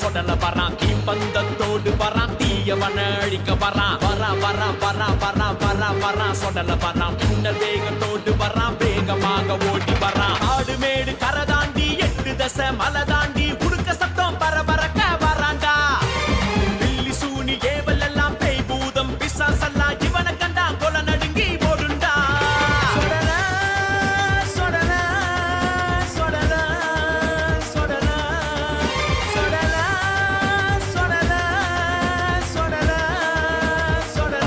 சொடல வரான் தீப்பந்தத்தோடு வரான் தீயவன அழிக்க வரான் வரா சொடல வரான் மின்னல் வேகத்தோடு வரான் வேகமாக ஓடி வரான் ஆடு மேடு கரை தாண்டி 8 தசை மலை தாண்டி உடுக்க சத்தம் பரபரக்க வரான்டா பில்லி சூனி ஏவல் எல்லாம் பேய் பூதம் பிசாசெல்லாம் இவனை கண்டா கொல நடுங்கி ஓடுண்டா சொடல சொடல சொடல சொடல சொடல சொடல சொடல சொடல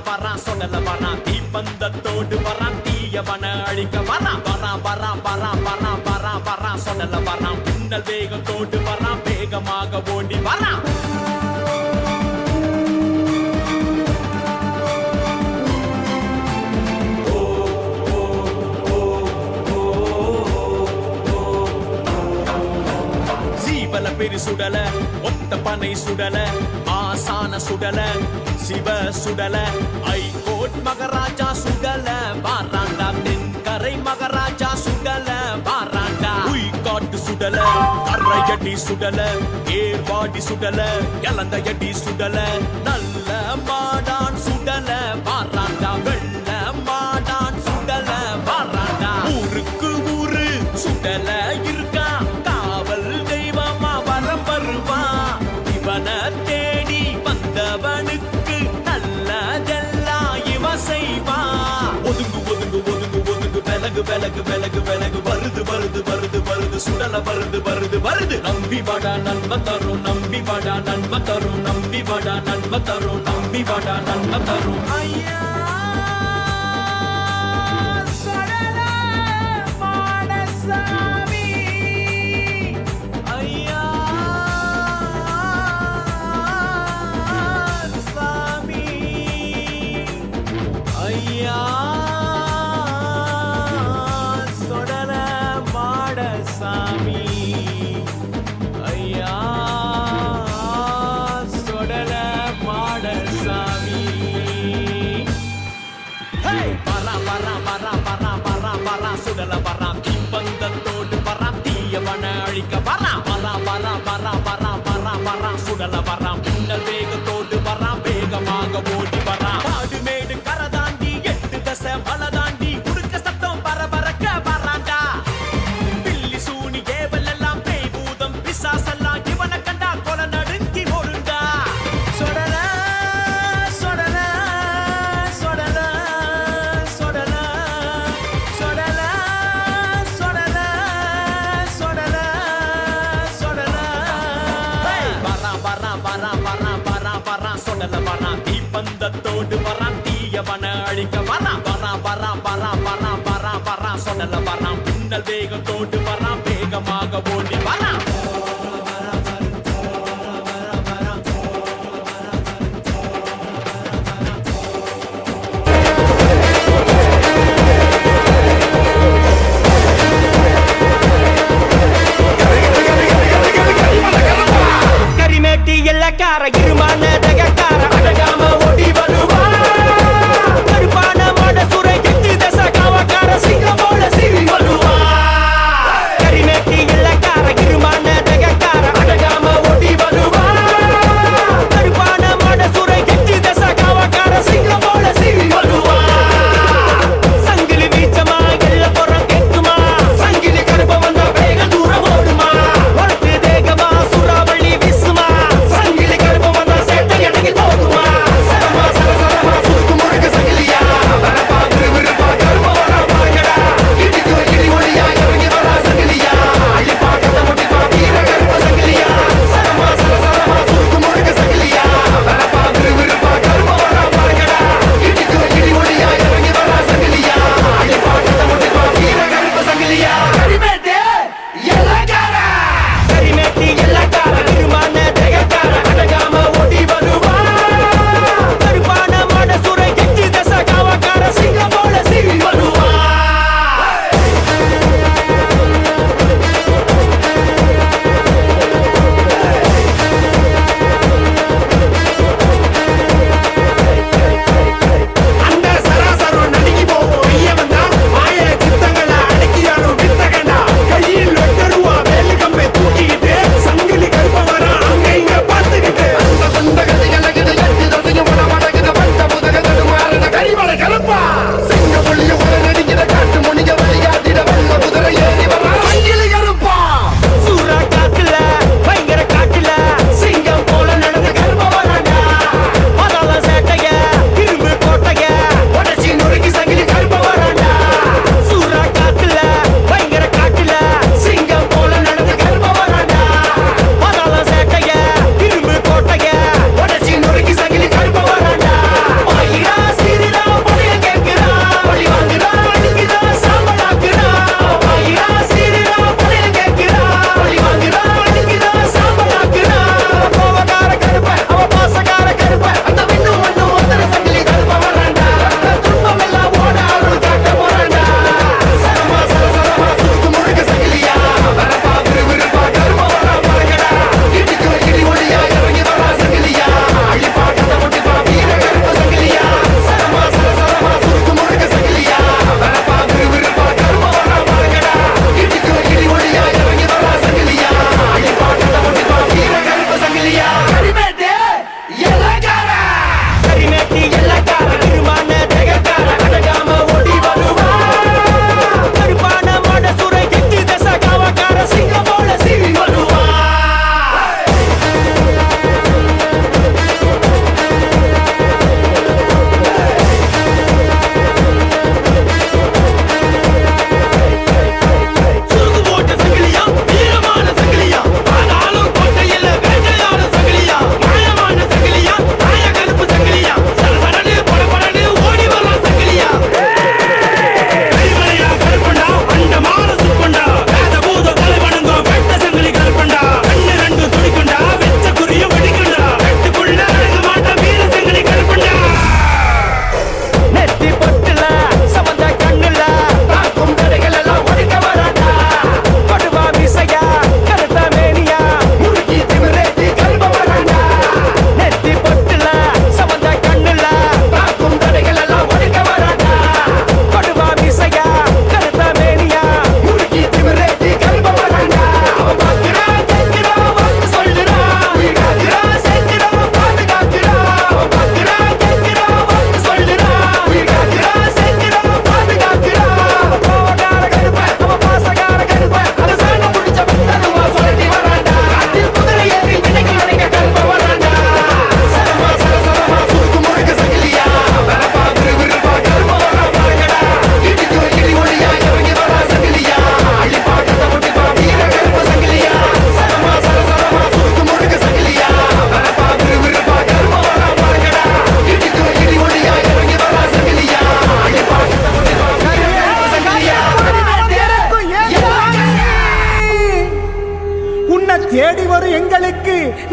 வரா சொடல வரான் தீப்பந்தத்தோடு வரான் தீயவன அழிக்க வரான் வரா சொடல வரான் மின்னல் வேகத்தோடு வரான் வேகமாக ஓடி வரான் ஜீவல பெரு சுடல ஒத்த பனை சுடல ஆசான சுடல சிவ சுடல ஐகோட் மகராஜா சுடல வாராண்டா தென்கரை மகராஜா சுடல வாராண்டா உய்காட்டு சுடல அரையடி சுடல ஏர்வாடி சுடல இளந்தையடி சுடல நல்ல மாடான் சுடல வாராண்டா வெள்ள மாடான் சுடல வாராண்டா ஊருக்கு ஊரு சுடல இருக்கா காவல் தெய்வமா வரம் வருவான் இவனை தேடி வந்தவனுக்கு நல்லதெல்லாம் இவ செய்வான் ஒதுங்கு ஒதுங்கு ஒதுங்கு ஒதுங்கு விலகு விலகு விலகு விலகு வருது சுடல வருது நம்பி வாடா நன்மை தரும் நம்பி வாடா நன்மை தரும் நம்பி வாடா நன்மை தரும் நம்பி வாடா நன்மை தரும் ஐயா சுடல வரான் தீப்பந்தத்தோடு வரான் தீயவன அழிக்க வரான் வரா சுடல வரான் மின்னல் வேகத்தோடு வரான் வேகமாக ஓடி வரான் ஆடு மேடு கரை தாண்டி 8 தசை மலை தாண்டி உடுக்க சத்தம் பரபரக்க வரான்டா பில்லி சூனி ஏவல் எல்லாம் பேய் பூதம் பிசாசெல்லாம் இவனை கண்டா கொல நடுங்கி ஓடுண்டா சொடல சொடல சொடல சொடல சொடல சொடல சொடல சொடல வரா சொடல வரான் தீப்பந்தத்தோடு வரான் தீயவன அழிக்க வரான் வரா சொடல வரான் மின்னல் வேகத்தோடு வரான் வேகமாக ஓடி வரான் கரிமேட்டி எல்லக்கார இருமான தகக்கார அடகாம ஓடி வருவா கருப்பான மாட சுரை 8 தசை காவக்கார சிங்கம் போல சிவி வருவா கரிமேட்டி எல்லக்கார இருமான தகக்கார அடகாம ஓடி வருவா கருப்பான மாட சுரை 8 தசை காவக்கார சிங்கம் போல சிவி வருவா சங்கிலி வீச்சமா எல்ல புறம் கேட்குமா சங்கிலி கருப்ப வந்த வேக தூரம் ஓடுமா ஒருத்து தேகமா சுறாவளி வீசுமா சங்கிலி கருப்ப வந்த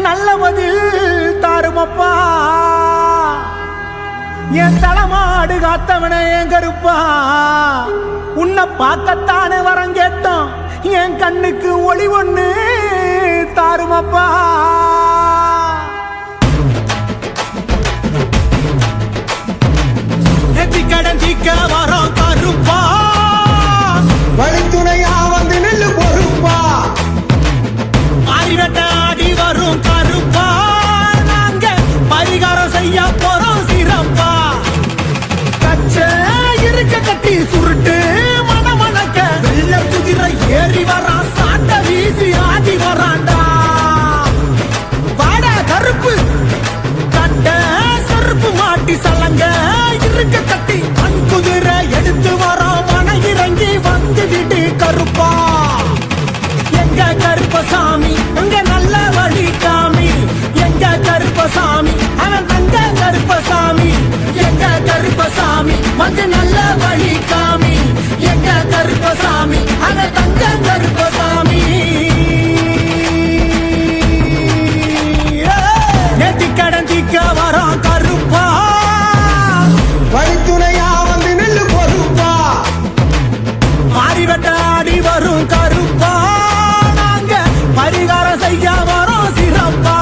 நல்ல பதில் தாருமப்பா. என் தலைமாடு காத்தவன என் கருப்பா, உன்னை பார்க்கத்தானே வரம் கேட்டோம், என் கண்ணுக்கு ஒளி ஒண்ணு தாருமப்பா. கடன் தீக்க வரோம் கருப்பா, வழித்துணையா வந்து நெல்லு பொறுப்பா. ஆடி வரும் கருப்பா, நாங்க பரிகாரம் செய்ய போறோம் சிறப்பா. கச்ச இருக்க கட்டி சுருட்டு மணமணக்க வெள்ள குதிரை ஏறி வரான், சாட்ட வீசி ஆடி வரான்டா. வாட கருப்பு கட்ட செருப்பு மாட்டி சலங்க இருக்க கட்டி மண் குதிரை எடுத்து வரோம், மன இறங்கி வந்து விடு கருப்பா. எங்க கருப்பசாமி அங்க நல்ல வழி காமி, எங்க கருப்பசாமி அவன் தங்க கருப்பசாமி, எங்க கருப்பசாமி வந்து நல்ல வழி காமி, எங்க கருப்பசாமி அவன் தங்க கருப்பசாமி. நேத்தி கடந்திக்க வரோம் கருப்பா, வழித்துணையா வந்து நெல்லு பொறுப்பா. மாறி வெட்டாடி வரும் கருப்பா, நாங்க பரிகாரம் செய்ய வரோம் சிறப்பா.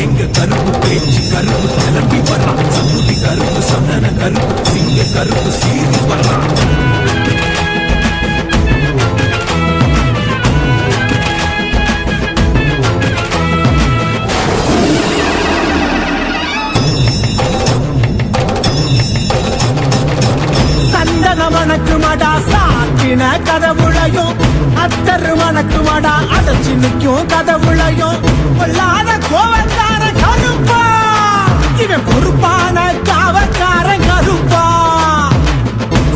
எங்க கருப்பு பேச்சு கருப்பு கிளம்பி வர்றான், சமுதி கருப்பு சந்தன கருப்பு சிங்க கருப்பு சீறி வர்றான். சந்தன மணக்குமடா சாத்தின கதவுளையும், அத்தரு மணக்குமடா அடைச்சு நிற்கும் கதவுளையும், பொல்லாத கோவக்கார கருப்பா, இவன் பொறுப்பான காவக்காரன் கருப்பா.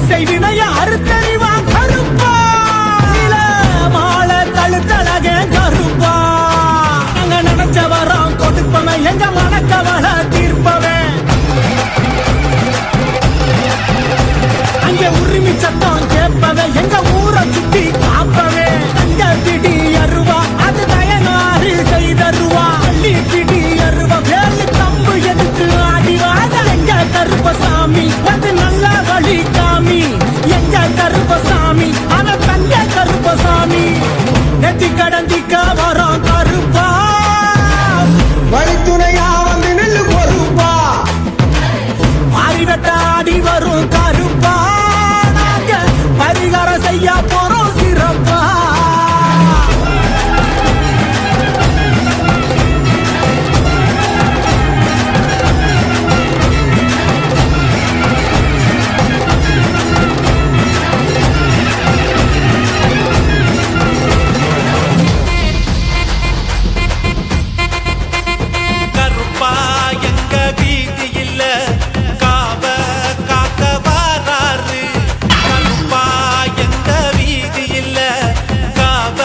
செய்வினைய அறுத்தறிவான் கருப்பா, நில மாலை கழுத்தழக கருப்பா. நாங்க நினைச்ச வரோம் கொடுப்பவன், எங்க மனக்கவல தீர்ப்பவன், அங்க உரிமை சத்தம் கேட்பவன், எங்க ஊரை சுத்தி காப்பவே. தங்க பிடி அருவா அது தயனாறு செய்தருவா, அள்ளி பிடி அருவா வேலு கம்பு எடுத்து ஆடிவாத. எங்க கருப்பசாமி வந்து நல்ல வழி காமி, எங்க கருப்பசாமி ஆனா தங்க கருப்பசாமி. நெத்தி கடந்திக்க வரோம் கருப்பா, வழித்துணையா வந்து நெல்லு பொறுப்பா. மாறி வெட்டாடி வரும் கருப்பா, நாங்க பரிகாரம் செய்ய போறோம் சிறப்பா. கருப்பா எங்க வீதி இல்ல காவ காக்க வாராரு. கருப்பா எங்க வீதி இல்ல காவ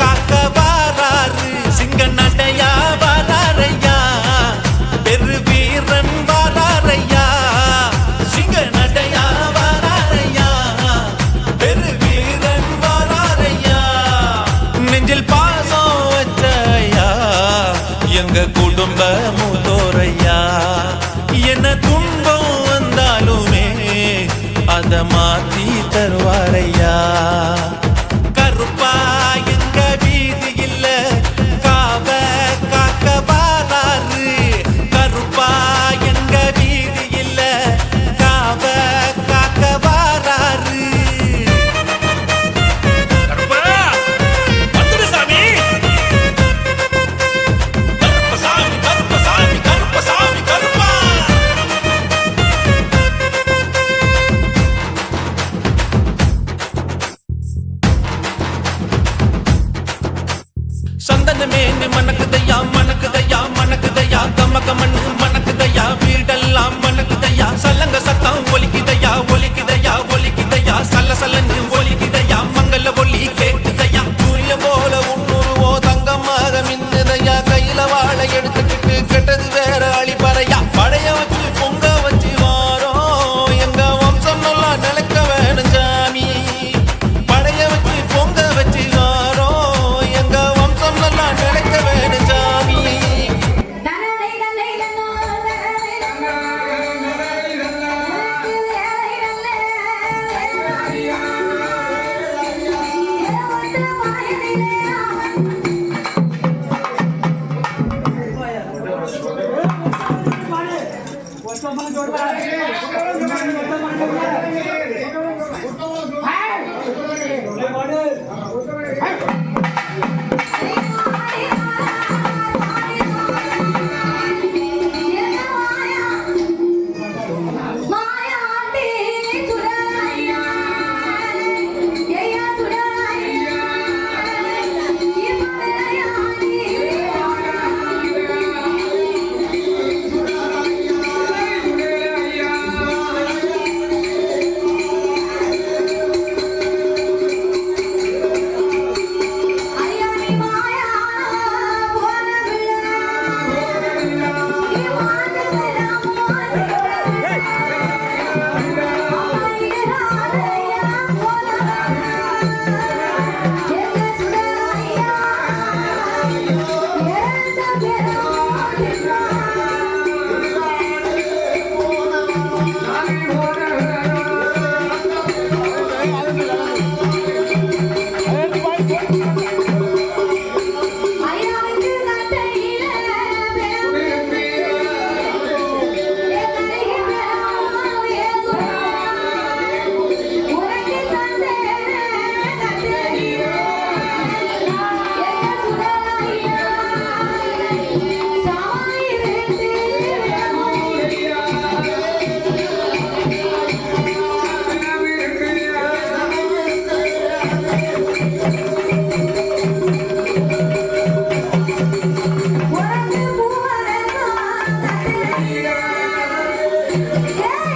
காக்க வாராரு. சிங்க நடையா வாராரையா, பெரு வீரன் வாராரையா. சிங்க நடையா வாராரையா, பெரு வீரன் வாராரையா. நெஞ்சில் பாசம் வச்சையா, எங்க குடும்ப மூத்தோரையா. என்ன துன்பம் வந்தாலுமே அத மாத்தி தருவாரையா. கருப்பா எங்க வீதி இல்ல காவ காக்க வாராரு. கருப்பா எங்க வீதி இல்ல காவ காக்க வாராரு. கருப்பா வந்துடு சாமி. கருப்பசாமி கருப்பசாமி கருப்பசாமி கருப்பா. சலசலன்னு ஒலிக்குதையா மங்கள ஒலி கேட்டுதையா சூரிய போல உன்னுருவோ தங்கமாக மின்னுதையா கையில வாழை எடுத்துக்கிட்டு கெட்டது வேற அழிப்பறையா படைய வச்சு பொங்க வச்சு வாரோம் எங்க வம்சம் நல்லா நிலைக்க வேணும் சாமி படைய வச்சு பொங்க வச்சு வாரோம் எங்க வம்சம் நல்லா நிலைக்க வேணும் சாமி Yeah!